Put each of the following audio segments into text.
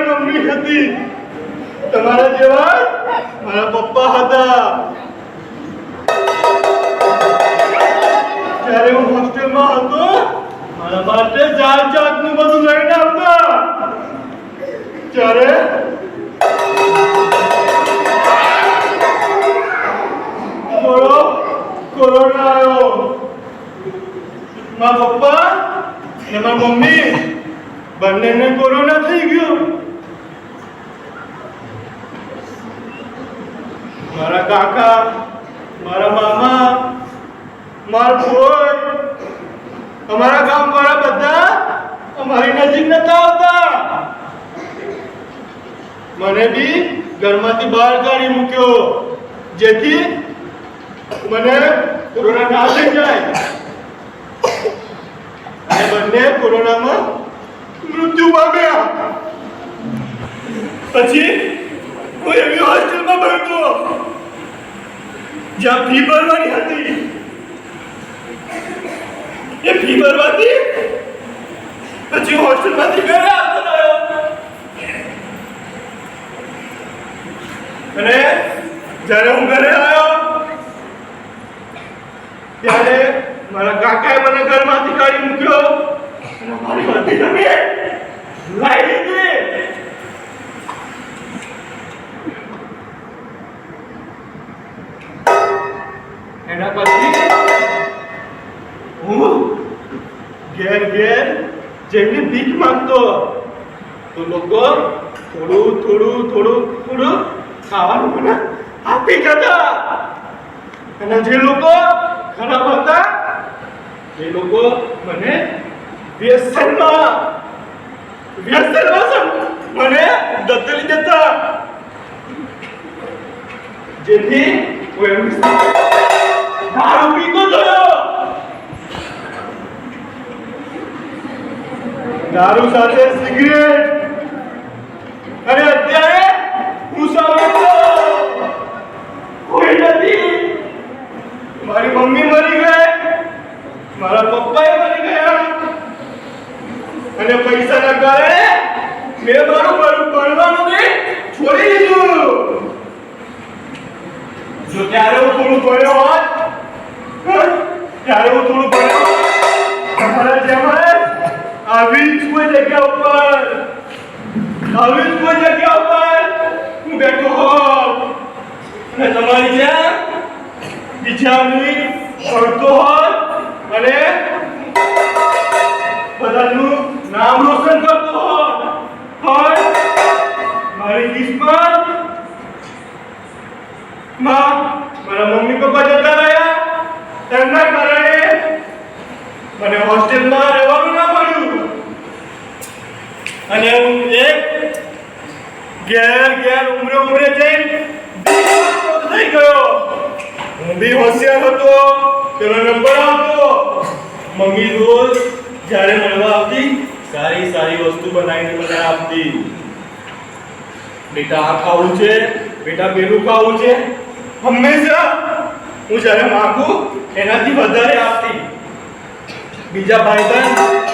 મારી મમ્મી હતી, તમારા જેવા મારા પપ્પા હતા. જ્યારે હું હોસ્ટેલમાં હતો મારા માટે જાતનું બધું લઈને આવતા. જ્યારે કોરોના આવ્યો, મારા પપ્પા અને મારી મમ્મી બંનેને કોરોના થઈ ગયો. મારા કાકા, મારા મામા, મારા ફોઈ, અમારા ગામવાળા બધા અમારી નજીક નતા આવતા. મને બી ઘરમાંથી બહાર કાઢી મૂક્યો, જેથી મને કોરોના ના થઈ જાય. અને બંને કોરોનામાં મૃત્યુ પામ્યા. પછી હું એવી હોસ્ટેલમાં ભણતો જ્યાં ફી ભરવાની હતી. એ ફી ભરવાથી પછી હોસ્ટેલમાંથી ઘરે આવતો રહ્યો. અને જ્યારે હું ઘરે આવ્યો ત્યારે મારા કાકાએ મને ઘરમાંથી કાઢી મૂક્યો અને મારી બધી જમીન લાવી લીધી. એના પછી હું ઘેર જઈને ભીખ માંગતો. તો લોકો થોડું ખાવાનું મને આપી જતા. અને જે લોકો ખરાબ હતા એ લોકો મને વ્યસનમાં મને ધકેલી દેતા. જેથી હું દારૂ પીતો થયો. દારૂ સાથે સિગરેટ. અને અત્યારે હું સાંભળતો કોઈ નથી. મારી મમ્મી મરી ગઈ, મારા પપ્પાએ મરી ગયા. અને પૈસાના કારણે મેં મારું ભણવાનું બી છોડી દીધું. જો ત્યારે હું થોડું ભણ્યો હોત, તમારા જેમ આવી જ કોઈ જગ્યા ઉપર હું બેઠો હોત અને તમારી જેમ બીજાની ભણતો હોત અને બધાનું નામ રોશન કરતો હોત. પણ મારી કિસ્મત મારા મમ્મી પપ્પા જતા રહ્યા. તેમના કારણે મને હોસ્ટેલમાં રહેવાનું ના મળ્યું. અને હું એક ઘેર ઉમરે જઈને થઈ ગયો. હું બી હોશિયાર હતો, તેનો નંબર આવતો. મમ્મી રોજ જ્યારે મળવા આવતી સારી વસ્તુ બનાવીને મને આપતી. બેટા આ ખાવું છે, બેટા પેલું ખાવું છે. હંમેશા હું જ્યારે માંગું એનાથી વધારે આપતી. બીજા ભાઈ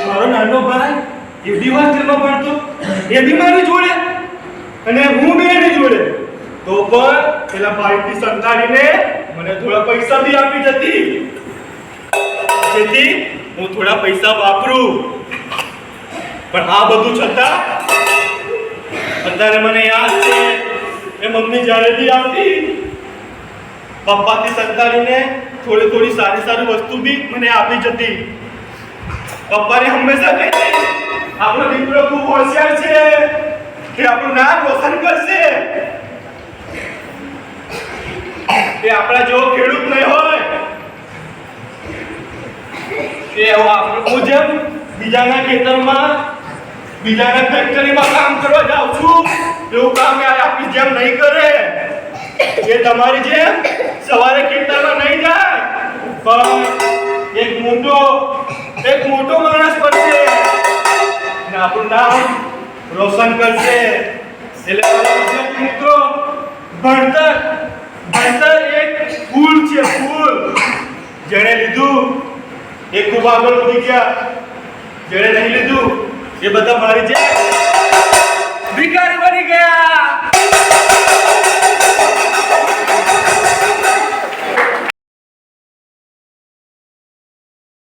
મારો નાનો ભાઈ એ બી હોસ્ટેલમાં ભણતો, એ બી મારી જોડે અને હું બી એની જોડે. તો પણ પેલા ભાઈથી સંતાડીને મને થોડા પૈસા બી આપી જતી, જેથી હું થોડા પૈસા વાપરું. પણ આ બધું છતાં અત્યારે મને યાદ છે એ મમ્મી જ્યારે બી આવતી પપ્પાથી સંતાડીને થોડી સારી વસ્તુ બી મને આપી જતી. પપ્પાને હંમેશા કહેતી આપણો દીકરો ખૂબ હોશિયાર છે, કે આપણું નામ રોશન કરશે. એ આપણા જેવો ખેડૂત નહીં હોય કે હું જેમ બીજાના ખેતરમાં બીજાના ફેક્ટરીમાં કામ કરવા જાઉં છું એવું કામ આપણી જેમ નહીં કરે. એ તમારી જેમ સવારે ખેતરમાં નહીં જાય, પણ એક મોટો માણસ બનશે અને આપણું નામ રોશન કરશે. એટલે મિત્રો, ભણતર એક ફૂલ છે, ફૂલ. જેણે લીધું એ ખૂબ આગળ વધી ગયા, જેણે નહીં લીધું એ બધા મારી જેમ ભિખારી